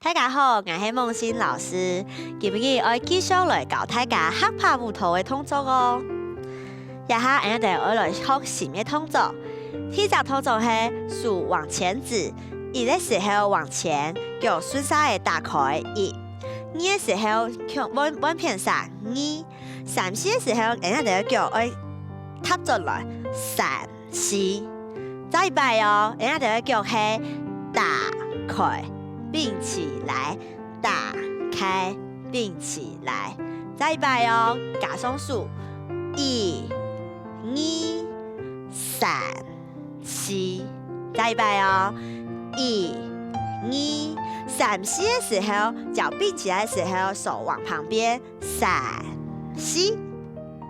大家好，我是梦欣老师。今日我继续来教大家合拍舞蹈的动作哦。一下我哋要来学什么动作？第一个动作是手往前指，一的时候往前，叫顺手的打开一；二的时候向往偏上二；三四的时候，我哋叫我踏进来三四。再一摆哦，我哋叫打开。并起来，打开，并起来。再一摆哦，加双数，一、二、三、四。再一摆哦，一、二、三、四的时候，脚并起来的时候，手往旁边，三、四，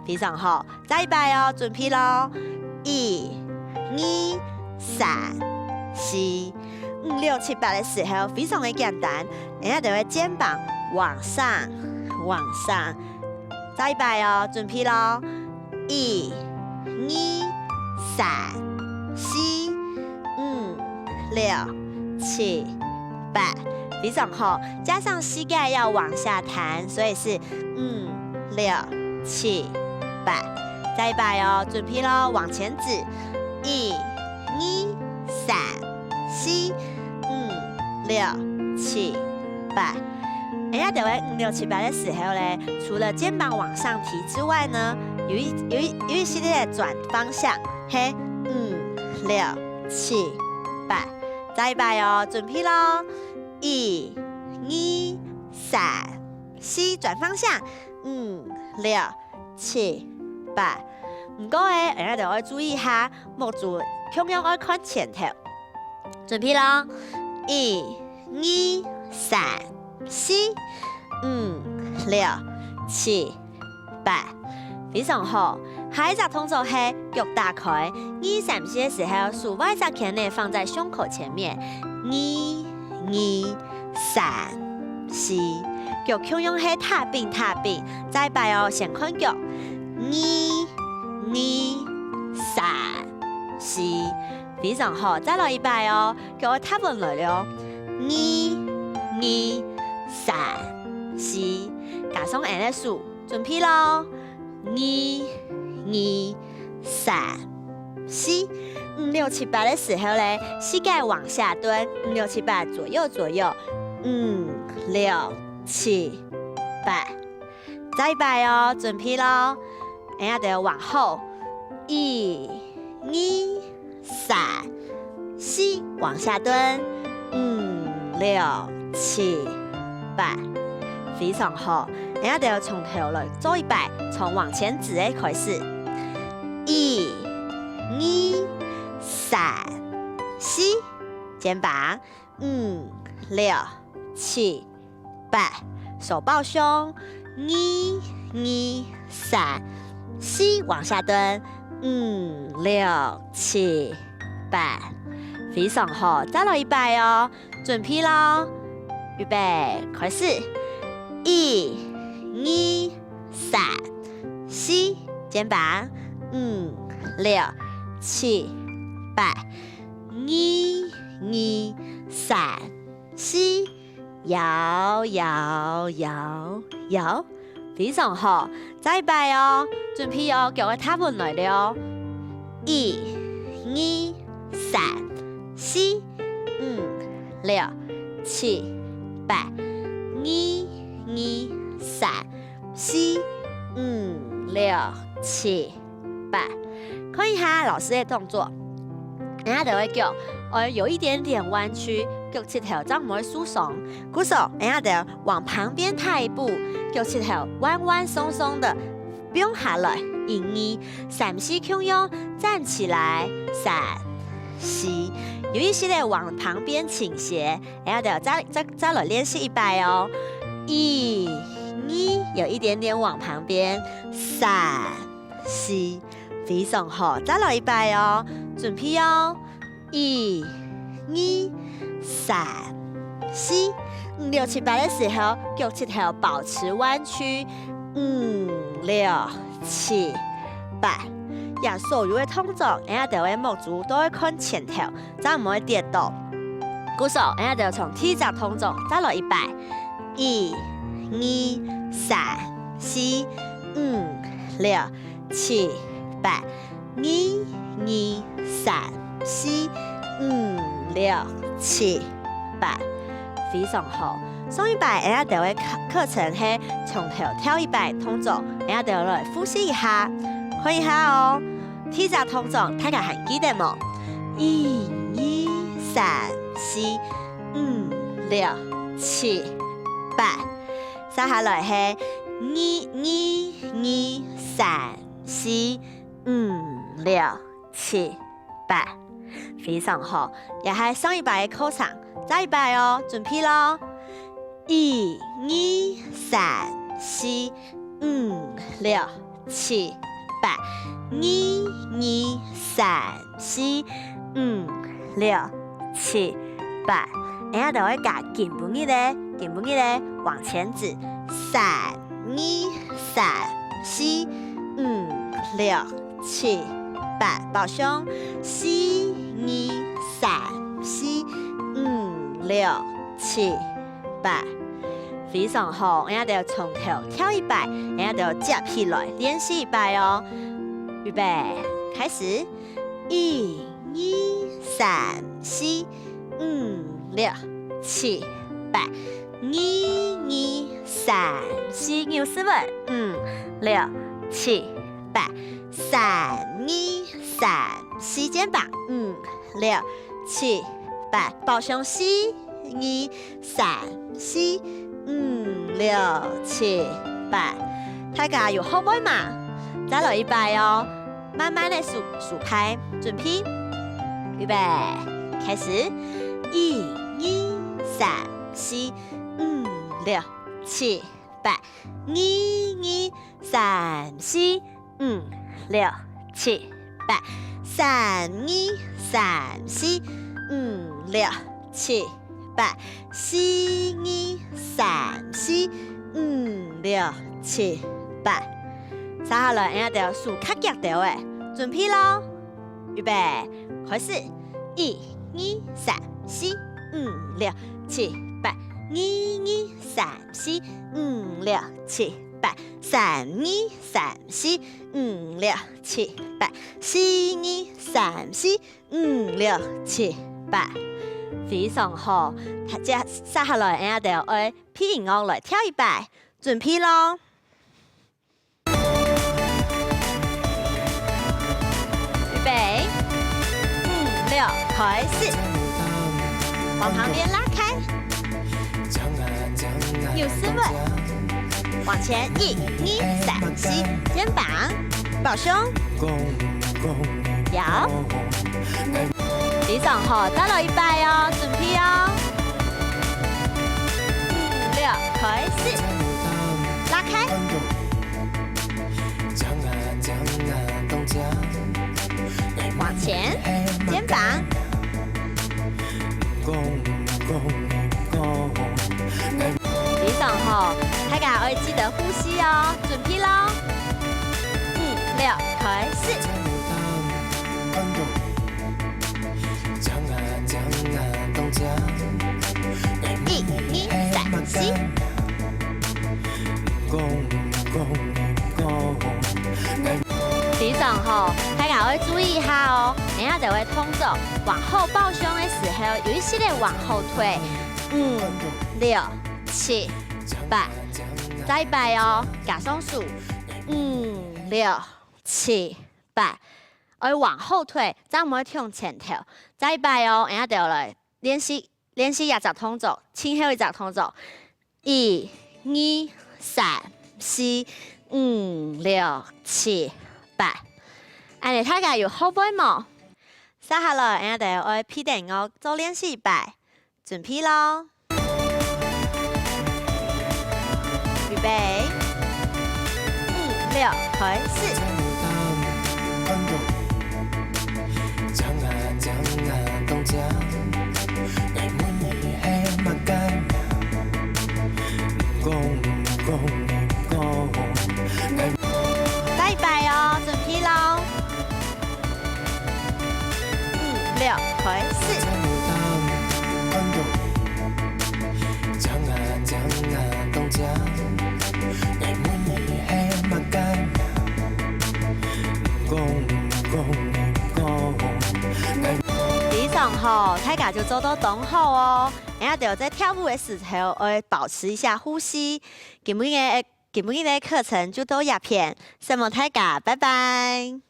非常好。再一摆哦，准备咯，一、二、三、四。5、6、7、8的时候非常的简单，人家就会肩膀往上，往上。再一摆哦，准备咯，一、二、三、四、5、6、7、8，非常好。加上膝盖要往下弹，所以是5、6、7、8。再一摆哦，准备咯，往前指，一、二、三、四、5、6、7、8。人家就会5、6、7、8的时候呢，除了肩膀往上提之外呢，有一系列的转方向，5、6、7、8。再一摆哦，准备咯，一、二、三、4，转方向，5、6、7、8。不过人家就要注意下，莫做向要看前头。准备咯，一、二、三、四、5、6、7、8，非常好。下一个动作是脚打开，2、3、4的时候，手外侧钳内放在胸口前面，2、2、3、4，脚向用是踏并踏并。再一摆哦，先看脚，2、2、3、4。非常好，再来一摆哦，叫我踏稳来了，2、2、3、4，加上俺的数，准备咯，2、2、3、4、5、6、7、8的时候呢，膝盖往下蹲，5、6、7、8左右左右，5、6、7、8，再一摆哦，准备咯，俺要得往后，1、2、3、4，往下蹲，5、6、7、8，非常好。人家就要从头来做一摆，从往前指的开始，1、2、3、4，肩膀，5、6、7、8，手抱胸，2、2、3、4，往下蹲。5、6、7、8，非常好。再来一摆哦，准备咯，预备，开始，1、2、3、4，肩膀，5、6、7、8，1、2、3、4，摇摇摇摇。非常好，再一摆哦，准备哦，叫我踏稳来了，1、2、3、4、5、6、7、8，1、2、3、4、5、6、7、8。看一下老师的动作，人家就会叫有一点点弯曲，脚趾头这样不会疏松，鼓手人家就往旁边踏一步。脚趾头弯弯松松的，不用下来。1、2、3、4，向右站起来，3、4，有一些的往旁边倾斜，然后再来练习一摆哦。1、2，有一点点往旁边，3、4，非常好。再来一摆哦，准备哦。1、2、3、4。5、6、7、8的时候，脚趾头保持弯曲。5、6、7、8，呀，所有的动作，人家就会目珠都会看前头，才唔会跌倒。鼓手，俺家就从第一只通总再来100。1、2、3、4、5、6、7、8。1、2、3、4、5、6、7、8，非常好。上100，俺家就会课程是从头跳100通总，俺家就来复习一下，看一下哦。第一只通总，大家还记得冇？1、2、3、4、5、6、7、8，接下來係2、2、2、3、4、5、6、7、8，非常好。也係上100嘅課程，再100哦，準備咯。1、2、3、4、5、6、7、8。1、2、3、4、5、6、7、8。然後就會加根本嘅往前指3、2、3、4、5、6、7、8。抱胸4、2、3、4、5、6、7、8。非常好，然後就從頭跳100，然後就接起來練習100哦。預備，開始！1、2、3、4、5、6、7、8。1、2、3、4，牛絲紋，5、6、7、8。3、2、3、4，肩膀，5、6、7、8。抱胸4、2、3、4、5、6、7、8。大家有後背嘛？再來100哦，慢慢的數拍，準備，預備，開始！1、2、3、4、5、6、7、8。1、2、3、4、5、6、7、8。3、2、3、4、5、6、7、8。4、2、3、4、5、6、7、8。接下來，俺就數較腳條誒，準備咯，預備，開始！1、2、3、4、5、6、7、8。1、2、3、4、5、6、7、8。3、2、3、4、5、6、7、8。4、2、3、4、5、6、7、8。非常好，接下來，俺就愛配音樂來跳100，準備咯。預備，5、6，開始，往旁邊拉開，牛絲紋，往前1、2、3、4，肩膀，抱胸，搖，非常好，到了100哦，準備哦，5、6，開始，拉開。往前，肩膀，非常好，大家要記得呼吸哦，準備咯，5、6，開始，1、2、3、4。非常好，大家要注意一下哦。等下就會通走，往後抱胸的時候，有一系列往後退，5、6、7、8，再100哦，加上數5、6、7、8，要往後退，再唔會向前頭，再100哦。等下就來練習20通走，前後10通走，1、2、3、4、5、6、7、8。安尼大家有後背冇？接下來，俺哋要配電樂做練習100，準備咯，預備，5、6，開始。再100哦，準備咯。5、6，開始。第一种吼，大家就做到动好哦。然后就在跳舞的时候，要保持一下呼吸。今日的课程就到这片，希望大家拜拜。